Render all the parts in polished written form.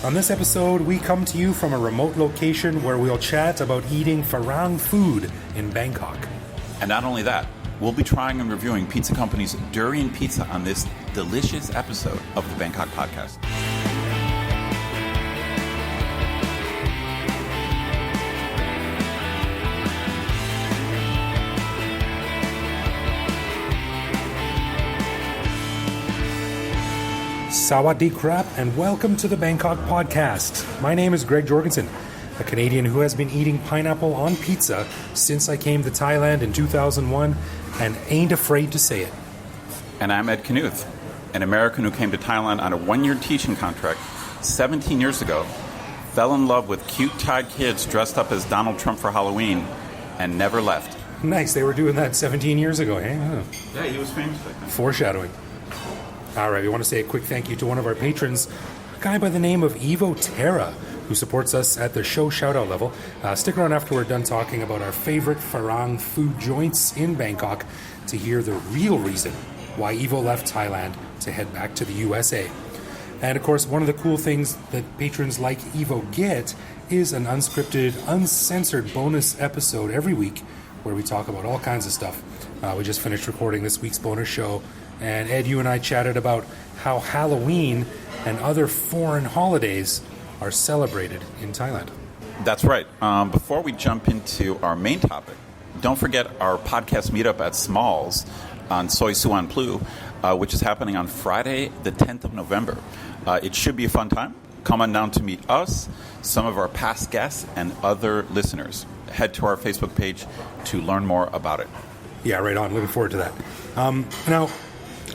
On this episode, we come to you from a remote location where we'll chat about eating Farang food in Bangkok. And not only that, we'll be trying and reviewing Pizza Company's durian pizza on this delicious episode of the Bangkok podcast. Sawadee krap, and welcome to the Bangkok podcast. My name is Greg Jorgensen, a Canadian who has been eating pineapple on pizza since I came to Thailand in 2001 and ain't afraid to say it. And I'm Ed Knuth, an American who came to Thailand on a one-year teaching contract 17 years ago, fell in love with cute Thai kids dressed up as Donald Trump for Halloween, and never left. Nice, they were doing that 17 years ago, eh? Huh. Yeah, he was famous back then. Foreshadowing. All right, we want to say a quick thank you to one of our patrons, a guy by the name of Evo Terra, who supports us at the show shout-out level. Stick around after we're done talking about our favorite Farang food joints in Bangkok to hear the real reason why Evo left Thailand to head back to the USA. And of course, one of the cool things that patrons like Evo get is an unscripted, uncensored bonus episode every week where we talk about all kinds of stuff. We just finished recording this week's bonus show, and Ed, you and I chatted about how Halloween and other foreign holidays are celebrated in Thailand. That's right. Before we jump into our main topic, don't forget our podcast meetup at Smalls on sois which is happening on Friday, the 10th of November. It should be a fun time. Come on down to meet us, some of our past guests, and other listeners. Head to our Facebook page to learn more about it. Yeah, right on. Looking forward to that. Now,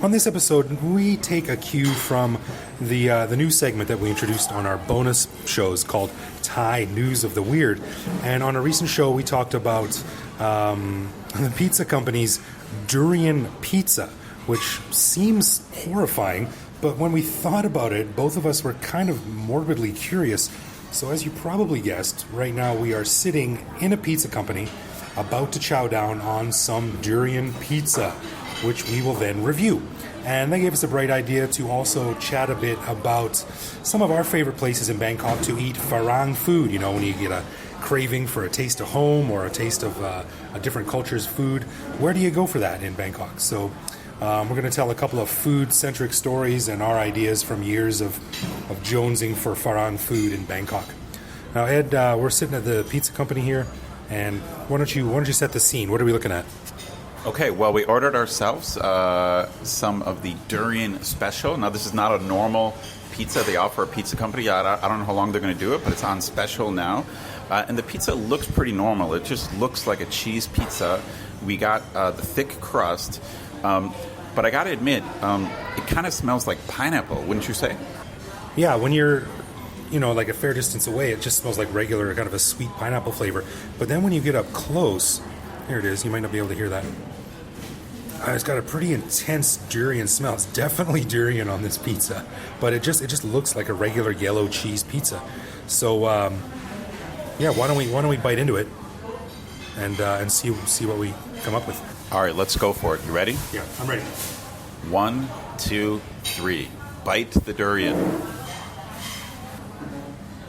on this episode, we take a cue from the new segment that we introduced on our bonus shows called Thai News of the Weird. And on a recent show, we talked about the pizza company's durian pizza, which seems horrifying, but when we thought about it, both of us were kind of morbidly curious. So as you probably guessed, right now we are sitting in a pizza company about to chow down on some durian pizza, which we will then review. And that gave us a bright idea to also chat a bit about some of our favorite places in Bangkok to eat Farang food. You know, when you get a craving for a taste of home or a taste of a different culture's food, where do you go for that in Bangkok? So we're going to tell a couple of food-centric stories and our ideas from years of jonesing for Farang food in Bangkok. Now, Ed, we're sitting at the pizza company here, and why don't you set the scene? What are we looking at? Okay, well, we ordered ourselves some of the durian special. Now, this is not a normal pizza they offer a pizza company. I don't know how long they're going to do it, but it's on special now. And the pizza looks pretty normal. It just looks like a cheese pizza. We got the thick crust. But I got to admit, it kind of smells like pineapple, wouldn't you say? Yeah, when you're, like a fair distance away, it just smells like regular, kind of a sweet pineapple flavor. But then when you get up close, here it is, you might not be able to hear that. It's got a pretty intense durian smell. It's definitely durian on this pizza, but it just looks like a regular yellow cheese pizza. So, yeah, why don't we bite into it and see what we come up with. All right, let's go for it. You ready? Yeah, I'm ready. 1, 2, 3. Bite the durian.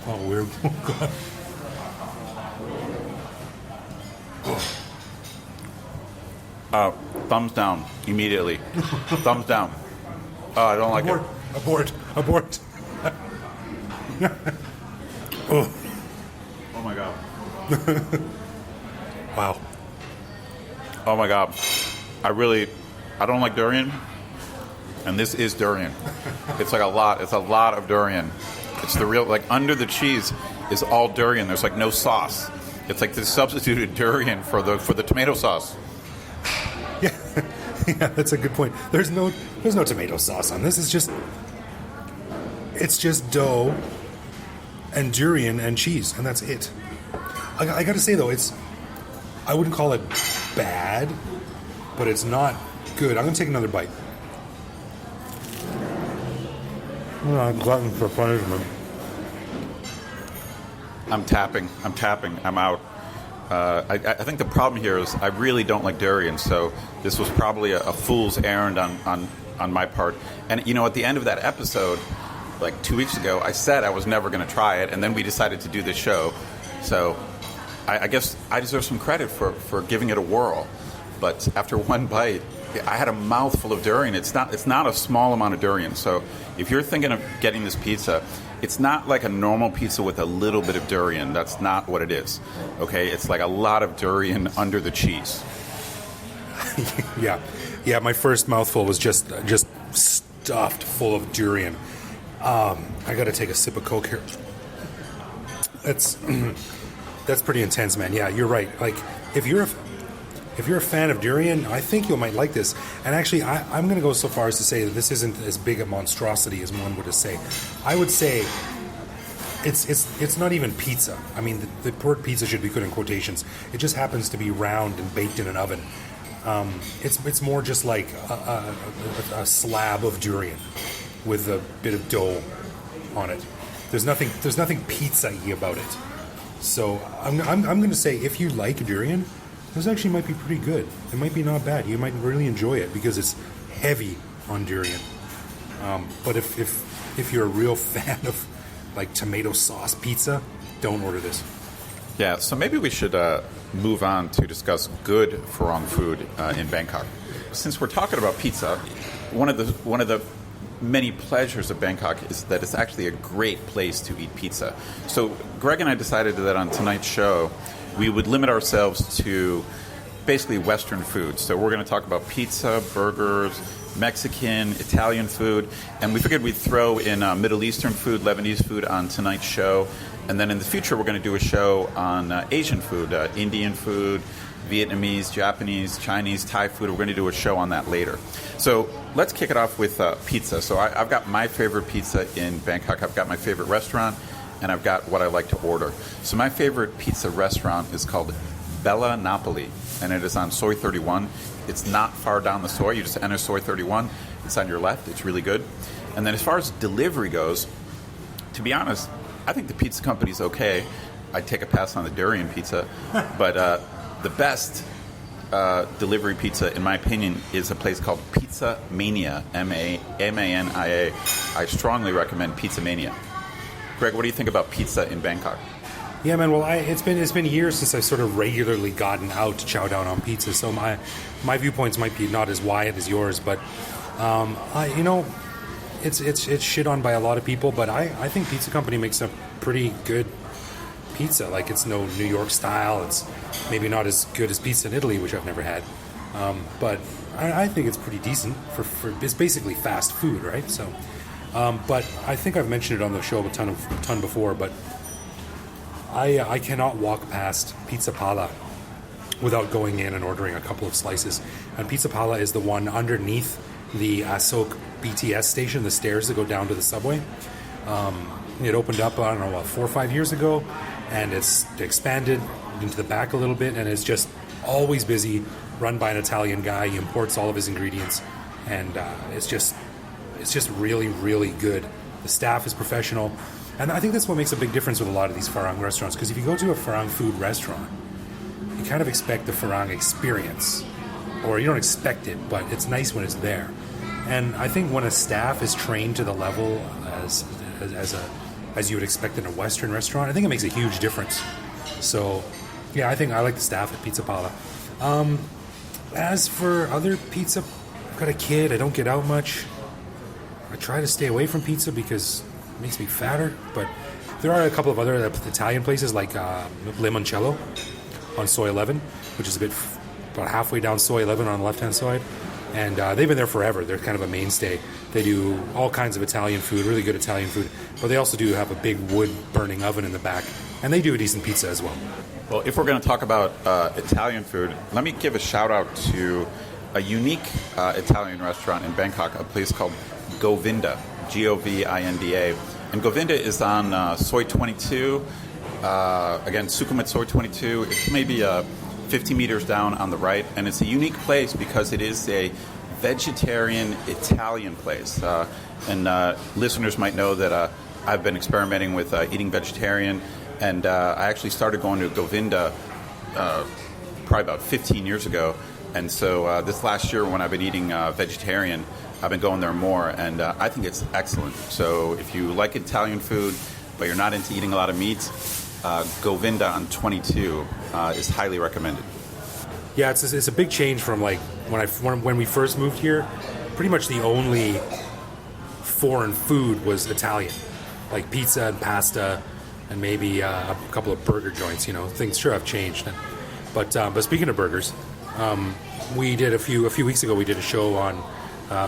Oh, weird. Oh, God. Thumbs down immediately. Thumbs down. Oh, I don't like it. Abort. Oh my God. Wow. Oh my God. I don't like durian, and this is durian. It's a lot of durian. It's the real, under the cheese is all durian. There's no sauce. It's like they substituted durian for the tomato sauce. Yeah, that's a good point. There's no tomato sauce on this. It's just dough and durian and cheese, and that's it. I got to say though, I wouldn't call it bad, but it's not good. I'm gonna take another bite. I'm glutton for punishment. I'm tapping. I'm out. I think the problem here is I really don't like durian, so this was probably a fool's errand on on my part. And at the end of that episode, like 2 weeks ago, I said I was never going to try it, and then we decided to do this show. So I guess I deserve some credit for giving it a whirl. But after one bite, I had a mouthful of durian. It's not a small amount of durian. So if you're thinking of getting this pizza, it's not like a normal pizza with a little bit of durian. That's not what it is. Okay, it's like a lot of durian under the cheese. Yeah. My first mouthful was just stuffed full of durian. I got to take a sip of Coke here. That's pretty intense, man. Yeah, you're right. Like if you're a fan of durian, I think you might like this. And actually, I'm going to go so far as to say that this isn't as big a monstrosity as one would say. I would say it's not even pizza. I mean, the word pizza should be put in quotations. It just happens to be round and baked in an oven. It's more just like a slab of durian with a bit of dough on it. There's nothing pizza-y about it. So I'm going to say if you like durian, this actually might be pretty good. It might be not bad. You might really enjoy it because it's heavy on durian. But if you're a real fan of like tomato sauce pizza, don't order this. Yeah, so maybe we should move on to discuss good Farang food in Bangkok. Since we're talking about pizza, one of the many pleasures of Bangkok is that it's actually a great place to eat pizza. So Greg and I decided that on tonight's show, we would limit ourselves to basically Western food. So we're going to talk about pizza, burgers, Mexican, Italian food, and we figured we'd throw in Middle Eastern food, Lebanese food on tonight's show. And then in the future, we're going to do a show on Asian food, Indian food, Vietnamese, Japanese, Chinese, Thai food. We're going to do a show on that later. So let's kick it off with pizza. So I've got my favorite pizza in Bangkok. I've got my favorite restaurant, and I've got what I like to order. So my favorite pizza restaurant is called Bella Napoli, and it is on Soi 31. It's not far down the Soi. You just enter Soi 31. It's on your left. It's really good. And then as far as delivery goes, to be honest, I think the pizza company's okay. I'd take a pass on the durian pizza. But the best delivery pizza, in my opinion, is a place called Pizza Mania, Mania. I strongly recommend Pizza Mania. Greg, what do you think about pizza in Bangkok? Yeah, man. Well, it's been years since I've sort of regularly gotten out to chow down on pizza, so my viewpoints might be not as wide as yours, but it's shit on by a lot of people. But I think Pizza Company makes a pretty good pizza. Like, it's no New York style. It's maybe not as good as pizza in Italy, which I've never had, but I think it's pretty decent for it's basically fast food, right? So. But I think I've mentioned it on the show a ton before, but I cannot walk past Pizza Pala without going in and ordering a couple of slices. And Pizza Pala is the one underneath the Asok BTS station, the stairs that go down to the subway. It opened up, 4 or 5 years ago, and it's expanded into the back a little bit, and it's just always busy, run by an Italian guy. He imports all of his ingredients, and it's just really, really good. The staff is professional. And I think that's what makes a big difference with a lot of these Farang restaurants. Because if you go to a Farang food restaurant, you kind of expect the Farang experience. Or you don't expect it, but it's nice when it's there. And I think when a staff is trained to the level as you would expect in a Western restaurant, I think it makes a huge difference. So, yeah, I think I like the staff at Pizza Pala. As for other pizza, I've got a kid. I don't get out much. I try to stay away from pizza because it makes me fatter, but there are a couple of other Italian places like Limoncello on Soi 11, which is about halfway down Soi 11 on the left-hand side, and they've been there forever. They're kind of a mainstay. They do all kinds of Italian food, really good Italian food, but they also do have a big wood-burning oven in the back, and they do a decent pizza as well. Well, if we're going to talk about Italian food, let me give a shout-out to a unique Italian restaurant in Bangkok, a place called Govinda, Govinda. And Govinda is on Soi 22, again, Sukhumvit Soi 22. It's maybe 50 meters down on the right, and it's a unique place because it is a vegetarian Italian place. And listeners might know that I've been experimenting with eating vegetarian, and I actually started going to Govinda probably about 15 years ago. And so this last year when I've been eating vegetarian, I've been going there more, and I think it's excellent. So if you like Italian food, but you're not into eating a lot of meat, Govinda on 22 is highly recommended. Yeah, it's a big change from like when we first moved here. Pretty much the only foreign food was Italian, like pizza and pasta, and maybe a couple of burger joints. Things sure have changed. But speaking of burgers, we did a few weeks ago. We did a show on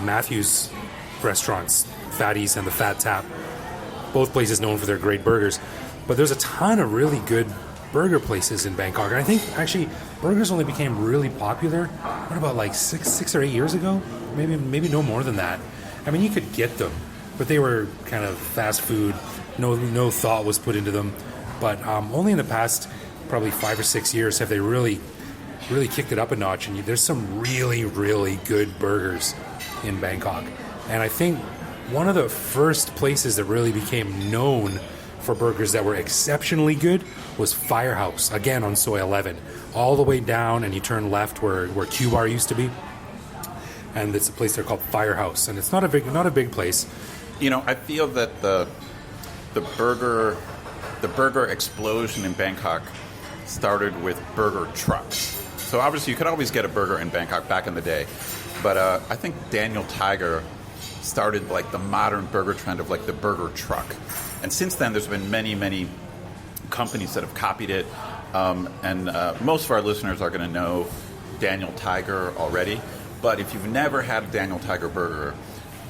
Matthew's restaurants, Fatty's and the Fat Tap. Both places known for their great burgers. But there's a ton of really good burger places in Bangkok. And I think actually burgers only became really popular, what about like six or 8 years ago? Maybe no more than that. I mean, you could get them, but they were kind of fast food. No thought was put into them. But only in the past probably 5 or 6 years have they really kicked it up a notch. And there's some really, really good burgers in Bangkok. And I think one of the first places that really became known for burgers that were exceptionally good was Firehouse, again on Soy 11. All the way down, and you turn left where Q Bar used to be. And it's a place there called Firehouse, and it's not a big place. I feel that the burger explosion in Bangkok started with burger trucks. So obviously you could always get a burger in Bangkok back in the day, but I think Daniel Tiger started like the modern burger trend of like the burger truck. And since then, there's been many companies that have copied it, and most of our listeners are going to know Daniel Tiger already. But if you've never had a Daniel Tiger burger,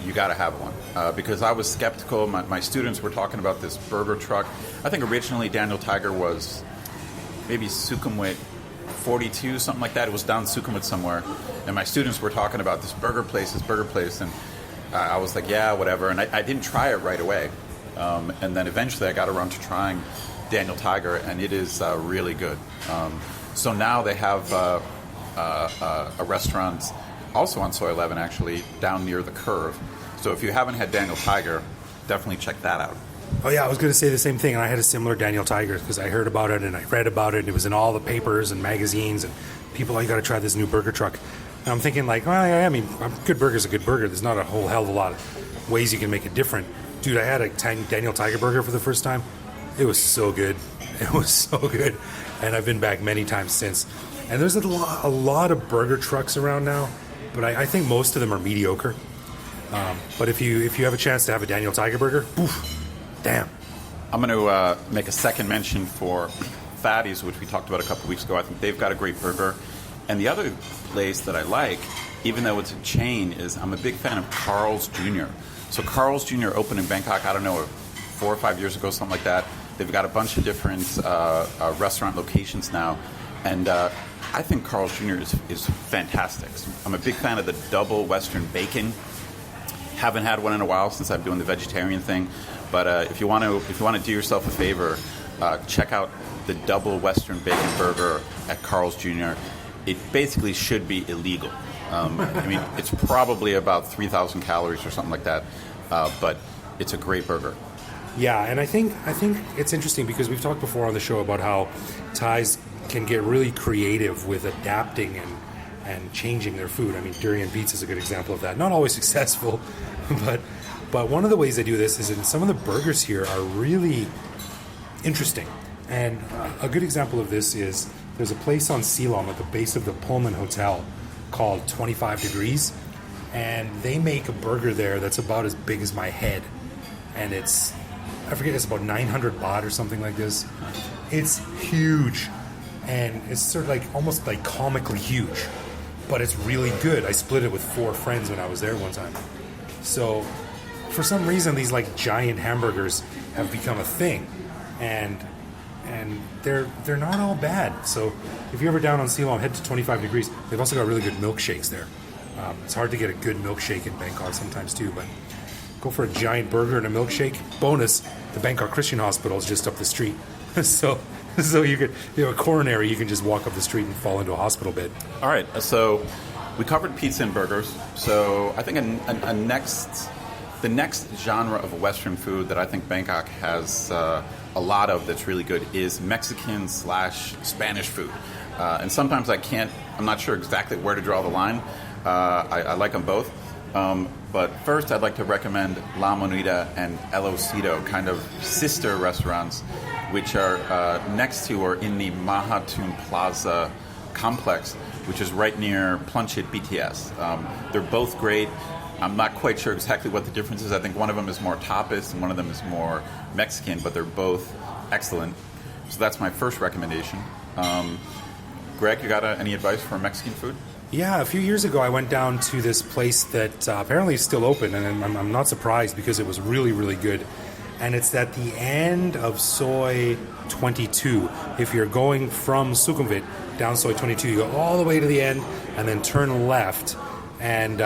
you got to have one, because I was skeptical. My students were talking about this burger truck. I think originally Daniel Tiger was maybe Sukhumvit 42, something like that. It was down Sukhumvit somewhere, and my students were talking about this burger place, and I was like, yeah, whatever. And I didn't try it right away. And then eventually I got around to trying Daniel Tiger, and it is really good. So now they have a restaurant also on Soy 11, actually, down near the Curve. So if you haven't had Daniel Tiger, definitely check that out. Oh yeah, I was going to say the same thing, and I had a similar Daniel Tiger because I heard about it and I read about it, and it was in all the papers and magazines, and people, you got to try this new burger truck. And I'm thinking like, well, yeah, I mean, a good burger's a good burger. There's not a whole hell of a lot of ways you can make it different. Dude, I had a Daniel Tiger burger for the first time. It was so good. It was so good. And I've been back many times since. And there's a lot of burger trucks around now, but I think most of them are mediocre. But if you have a chance to have a Daniel Tiger burger, oof, damn. I'm going to make a second mention for Fatty's, which we talked about a couple weeks ago. I think they've got a great burger. And the other place that I like, even though it's a chain, is I'm a big fan of Carl's Jr. So Carl's Jr. opened in Bangkok, I don't know, 4 or 5 years ago, something like that. They've got a bunch of different restaurant locations now. And I think Carl's Jr. is fantastic. I'm a big fan of the double Western bacon. Haven't had one in a while since I'm doing the vegetarian thing. But if you want to do yourself a favor, check out the double Western bacon burger at Carl's Jr. It basically should be illegal. I mean, it's probably about 3,000 calories or something like that, but it's a great burger. Yeah, and I think it's interesting because we've talked before on the show about how Thais can get really creative with adapting and changing their food. I mean, durian pizza is a good example of that. Not always successful, but one of the ways they do this is in some of the burgers here are really interesting. And a good example of this is there's a place on Silom at the base of the Pullman Hotel called 25 Degrees, and they make a burger there that's about as big as my head, and it's about 900 baht or something like this. It's huge, and it's sort of like almost like comically huge, but it's really good. I split it with 4 friends when I was there one time. So for some reason these like giant hamburgers have become a thing, and they're not all bad. So if you're ever down on Silom, head to 25 Degrees. They've also got really good milkshakes there. It's hard to get a good milkshake in Bangkok sometimes too, but go for a giant burger and a milkshake. Bonus, the Bangkok Christian Hospital is just up the street. so you have a coronary, you can just walk up the street and fall into a hospital bed. All right, so we covered pizza and burgers. So I think the next genre of Western food that I think Bangkok has a lot of that's really good is Mexican/Spanish food. And sometimes I'm not sure exactly where to draw the line. I like them both. But first, I'd like to recommend La Moneda and El Osido, kind of sister restaurants, which are next to or in the Mahatun Plaza complex, which is right near Plunchit BTS. They're both great. I'm not quite sure exactly what the difference is. I think one of them is more tapas and one of them is more Mexican, but they're both excellent. So that's my first recommendation. Greg, you got any advice for Mexican food? Yeah, a few years ago I went down to this place that apparently is still open, and I'm not surprised because it was really, really good. And it's at the end of Soy 22. If you're going from Sukhumvit down Soy 22, you go all the way to the end and then turn left, and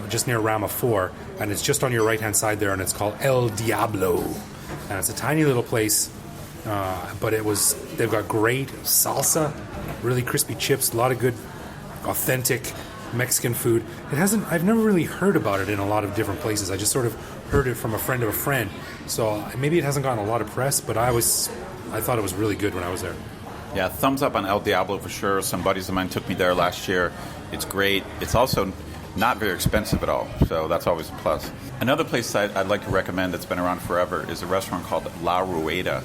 just near Rama 4, and it's just on your right-hand side there, and it's called El Diablo. And it's a tiny little place, but they've got great salsa, really crispy chips, a lot of good authentic Mexican food. I've never really heard about it in a lot of different places. I just sort of heard it from a friend of a friend. So maybe it hasn't gotten a lot of press, but I thought it was really good when I was there. Yeah, thumbs up on El Diablo for sure. Some buddies of mine took me there last year. It's great. It's also not very expensive at all, so that's always a plus. Another place I'd like to recommend that's been around forever is a restaurant called La Rueda,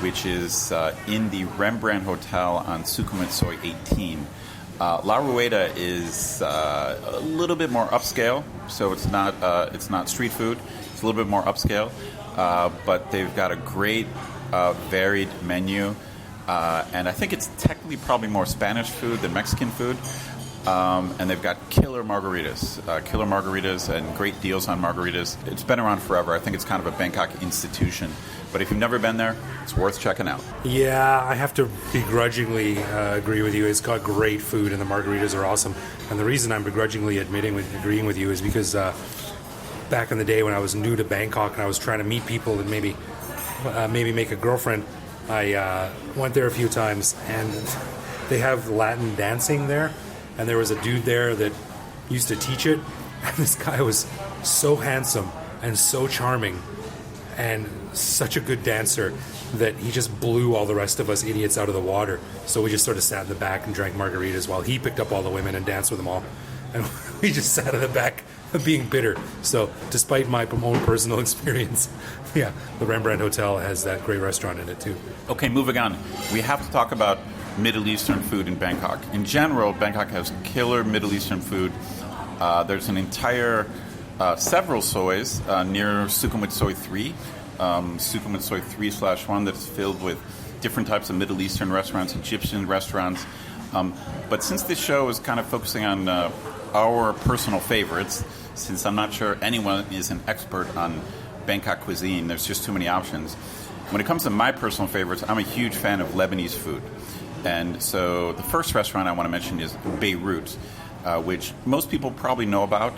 which is in the Rembrandt Hotel on Sukhumvit Soy 18. La Rueda is a little bit more upscale, so it's not street food. It's a little bit more upscale, but they've got a great varied menu, and I think it's technically probably more Spanish food than Mexican food. And they've got killer margaritas and great deals on margaritas. It's been around forever. I think it's kind of a Bangkok institution. But if you've never been there, it's worth checking out. Yeah, I have to begrudgingly agree with you. It's got great food and the margaritas are awesome. And the reason I'm begrudgingly agreeing with you is because back in the day when I was new to Bangkok and I was trying to meet people and maybe make a girlfriend, I went there a few times, and they have Latin dancing there. And there was a dude there that used to teach it, and this guy was so handsome and so charming and such a good dancer that he just blew all the rest of us idiots out of the water. So we just sort of sat in the back and drank margaritas while he picked up all the women and danced with them all. And we just sat in the back being bitter. So despite my own personal experience, yeah, the Rembrandt Hotel has that great restaurant in it too. Okay, moving on. We have to talk about Middle Eastern food in Bangkok. In general, Bangkok has killer Middle Eastern food. There's an entire, several sois near Sukhumvit Soy 3, Sukhumvit Soy 3/1 that's filled with different types of Middle Eastern restaurants, Egyptian restaurants. But since this show is kind of focusing on our personal favorites, since I'm not sure anyone is an expert on Bangkok cuisine, there's just too many options. When it comes to my personal favorites, I'm a huge fan of Lebanese food. And so the first restaurant I want to mention is Beirut, which most people probably know about.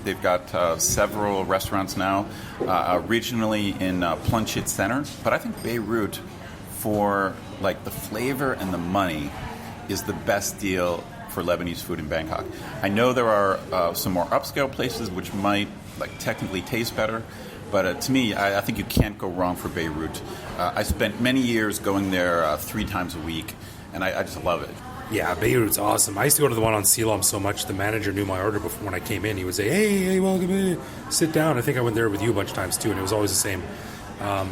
They've got several restaurants now, originally in Plunchit Center. But I think Beirut, for like the flavor and the money, is the best deal for Lebanese food in Bangkok. I know there are some more upscale places which might like technically taste better, but to me, I think you can't go wrong for Beirut. I spent many years going there 3 times a week, and I just love it. Yeah, Beirut's awesome. I used to go to the one on Silom so much, the manager knew my order before when I came in. He would say, hey, welcome in, sit down. I think I went there with you a bunch of times too, and it was always the same.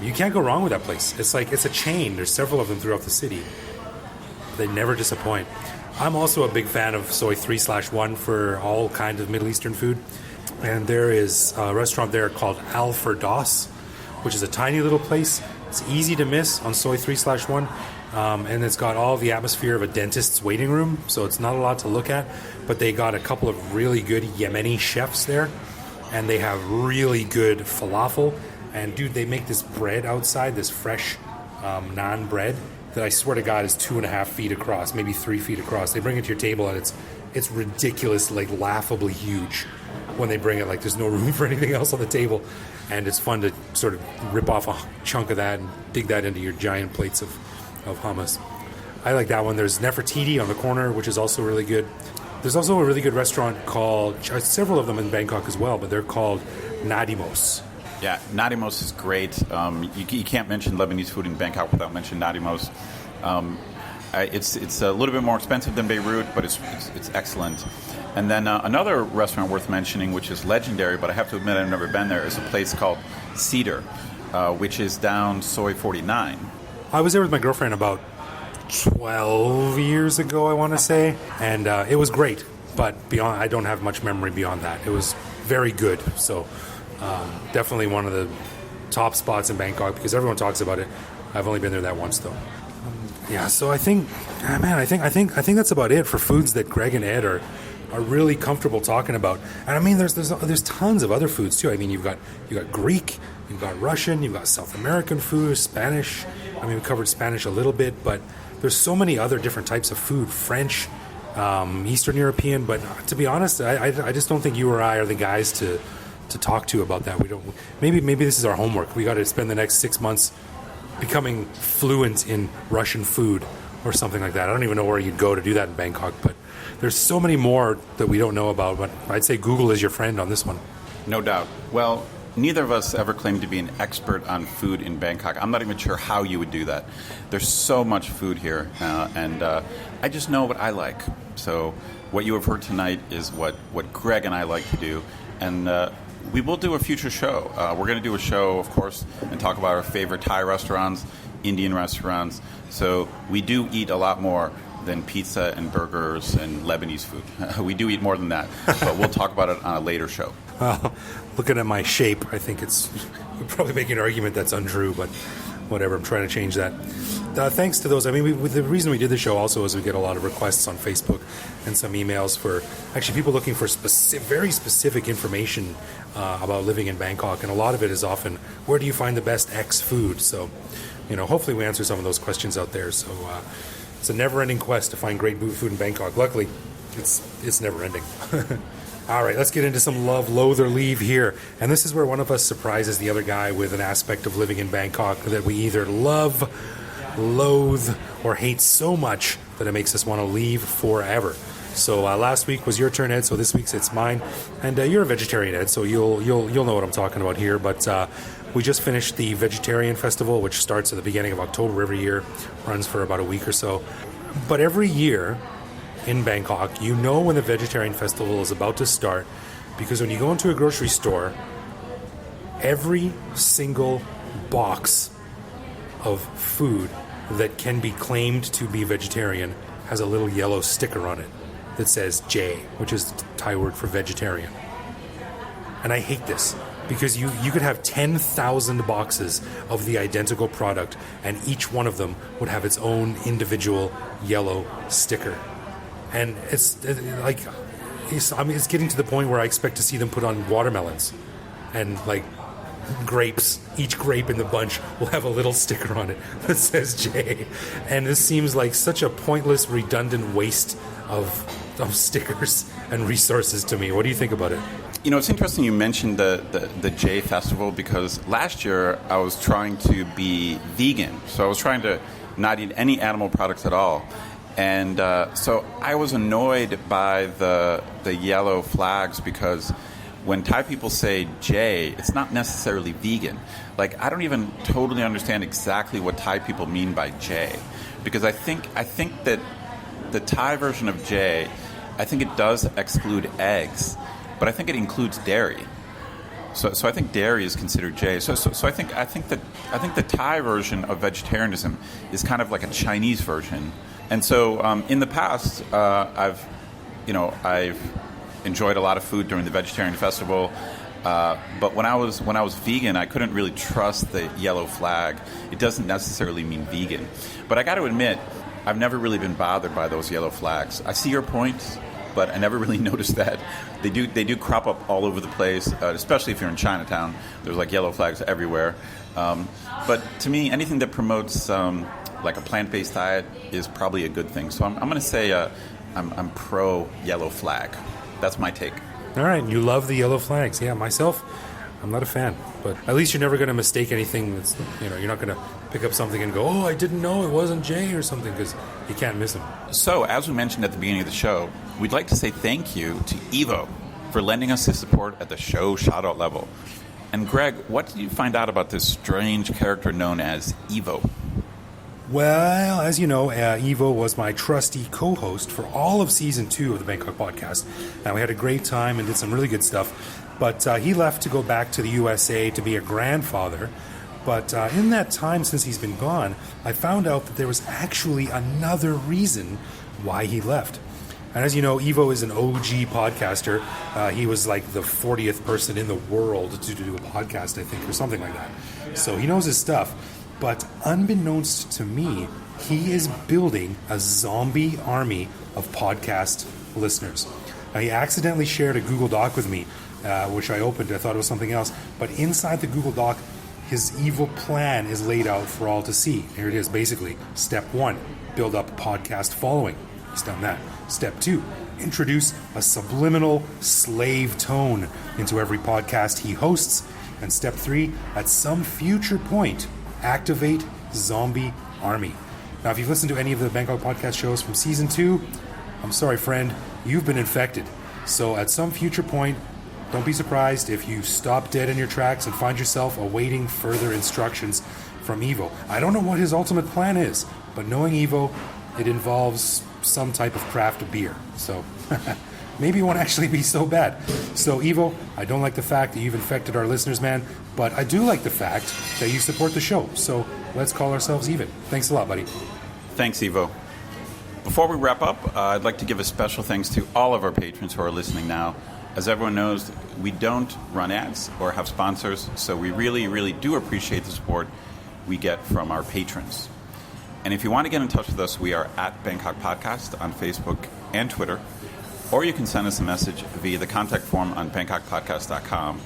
You can't go wrong with that place. It's a chain. There's several of them throughout the city. They never disappoint. I'm also a big fan of Soy 3/1 for all kinds of Middle Eastern food. And there is a restaurant there called Al Firdaus, which is a tiny little place. It's easy to miss on Soy 3/1. And it's got all the atmosphere of a dentist's waiting room, so it's not a lot to look at. But they got a couple of really good Yemeni chefs there, and they have really good falafel. And dude, they make this bread outside, this fresh naan bread that I swear to God is 2.5 feet across, maybe 3 feet across. They bring it to your table, and it's ridiculous, like laughably huge when they bring it. Like there's no room for anything else on the table, and it's fun to sort of rip off a chunk of that and dig that into your giant plates of hummus. I like that one. There's Nefertiti on the corner, which is also really good. There's also a really good restaurant called, several of them in Bangkok as well, but they're called Nadimos. Yeah, Nadimos is great. You can't mention Lebanese food in Bangkok without mentioning Nadimos. It's a little bit more expensive than Beirut, but it's excellent. And then another restaurant worth mentioning, which is legendary, but I have to admit I've never been there, is a place called Cedar, which is down Soy 49. I was there with my girlfriend about 12 years ago, I want to say, and it was great. But beyond, I don't have much memory beyond that. It was very good. So definitely one of the top spots in Bangkok because everyone talks about it. I've only been there that once though. Yeah, so I think that's about it for foods that Greg and Ed are really comfortable talking about. And I mean, there's tons of other foods too. I mean, you've got Greek, you've got Russian, you've got South American food, Spanish. I mean, we covered Spanish a little bit, but there's so many other different types of food. French, Eastern European. But to be honest, I just don't think you or I are the guys to talk to about that. We don't. Maybe this is our homework. We got to spend the next 6 months becoming fluent in Russian food or something like that. I don't even know where you'd go to do that in Bangkok, but there's so many more that we don't know about. But I'd say Google is your friend on this one. No doubt. Well, neither of us ever claimed to be an expert on food in Bangkok. I'm not even sure how you would do that. There's so much food here, and I just know what I like. So what you have heard tonight is what Greg and I like to do, and we will do a future show. We're going to do a show, of course, and talk about our favorite Thai restaurants, Indian restaurants. So we do eat a lot more than pizza and burgers and Lebanese food. We do eat more than that, but we'll talk about it on a later show. Looking at my shape, I think we're probably making an argument that's untrue, but whatever, I'm trying to change that. Thanks to those, I mean, the reason we did the show also is we get a lot of requests on Facebook and some emails for actually people looking for very specific information about living in Bangkok, and a lot of it is often, where do you find the best X food? So, hopefully we answer some of those questions out there. So it's a never-ending quest to find great food in Bangkok. Luckily, it's never-ending. All right, let's get into some love, loathe, or leave here. And this is where one of us surprises the other guy with an aspect of living in Bangkok that we either love, loathe, or hate so much that it makes us want to leave forever. So last week was your turn, Ed, so this week's it's mine. And you're a vegetarian, Ed, so you'll know what I'm talking about here. But we just finished the Vegetarian Festival, which starts at the beginning of October every year, runs for about a week or so. But every year in Bangkok, you know when the Vegetarian Festival is about to start, because when you go into a grocery store, every single box of food that can be claimed to be vegetarian has a little yellow sticker on it that says J, which is the Thai word for vegetarian. And I hate this because you could have 10,000 boxes of the identical product and each one of them would have its own individual yellow sticker. And it's getting to the point where I expect to see them put on watermelons and like grapes. Each grape in the bunch will have a little sticker on it that says J. And this seems like such a pointless, redundant waste of stickers and resources to me. What do you think about it? It's interesting you mentioned the J Festival because last year I was trying to be vegan. So I was trying to not eat any animal products at all. And so I was annoyed by the yellow flags because when Thai people say J, it's not necessarily vegan. Like, I don't even totally understand exactly what Thai people mean by J. Because I think that the Thai version of J, I think it does exclude eggs, but I think it includes dairy. So I think dairy is considered J. So I think the Thai version of vegetarianism is kind of like a Chinese version. And so in the past, I've enjoyed a lot of food during the Vegetarian Festival, but when I was vegan, I couldn't really trust the yellow flag. It doesn't necessarily mean vegan, but I got to admit, I've never really been bothered by those yellow flags. I see your point, but I never really noticed that. They do crop up all over the place, especially if you're in Chinatown. There's like yellow flags everywhere. But to me, anything that promotes like a plant-based diet is probably a good thing. So I'm going to say I'm pro yellow flag. That's my take. All right, you love the yellow flags. Yeah, myself, I'm not a fan. But at least you're never going to mistake anything. That's, you're not going to pick up something and go, oh, I didn't know it wasn't J or something, because you can't miss them. So, as we mentioned at the beginning of the show, we'd like to say thank you to Evo for lending us his support at the show shout-out level. And Greg, what did you find out about this strange character known as Evo? Well, as you know, Evo was my trusty co-host for all of Season 2 of the Bangkok podcast. And we had a great time and did some really good stuff. But he left to go back to the USA to be a grandfather. But in that time since he's been gone, I found out that there was actually another reason why he left. And as you know, Evo is an OG podcaster. He was like the 40th person in the world to do a podcast, I think, or something like that. So he knows his stuff. But unbeknownst to me, he is building a zombie army of podcast listeners. He accidentally shared a Google Doc with me, which I opened. I thought it was something else. But inside the Google Doc, his evil plan is laid out for all to see. Here it is, basically. Step 1, build up a podcast following. He's done that. Step 2, introduce a subliminal slave tone into every podcast he hosts. And step 3, at some future point, activate zombie army. Now, if you've listened to any of the Bangkok podcast shows from Season 2, I'm sorry, friend, you've been infected. So at some future point, don't be surprised if you stop dead in your tracks and find yourself awaiting further instructions from Evo. I don't know what his ultimate plan is, but knowing Evo, it involves some type of craft beer. So maybe it won't actually be so bad. So Evo, I don't like the fact that you've infected our listeners, man, but I do like the fact that you support the show. So let's call ourselves even. Thanks a lot, buddy. Thanks, Evo. Before we wrap up, I'd like to give a special thanks to all of our patrons who are listening now. As everyone knows, we don't run ads or have sponsors, so we really, really do appreciate the support we get from our patrons. And if you want to get in touch with us, we are at Bangkok Podcast on Facebook and Twitter, or you can send us a message via the contact form on bangkokpodcast.com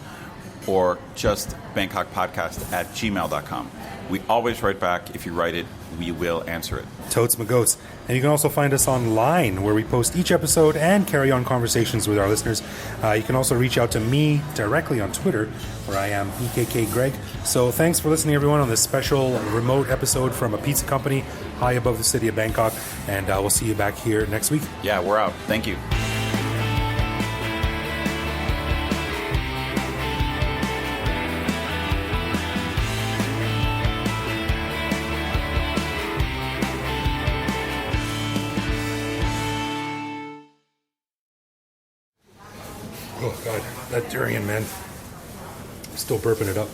or just bangkokpodcast@gmail.com. We always write back. If you write it, we will answer it. Totes my goats. And you can also find us online where we post each episode and carry on conversations with our listeners. You can also reach out to me directly on Twitter, where I am EKK Greg. So thanks for listening, everyone, on this special remote episode from a pizza company high above the city of Bangkok. And we'll see you back here next week. Yeah, we're out. Thank you. Oh, God. That durian, man. I'm still burping it up.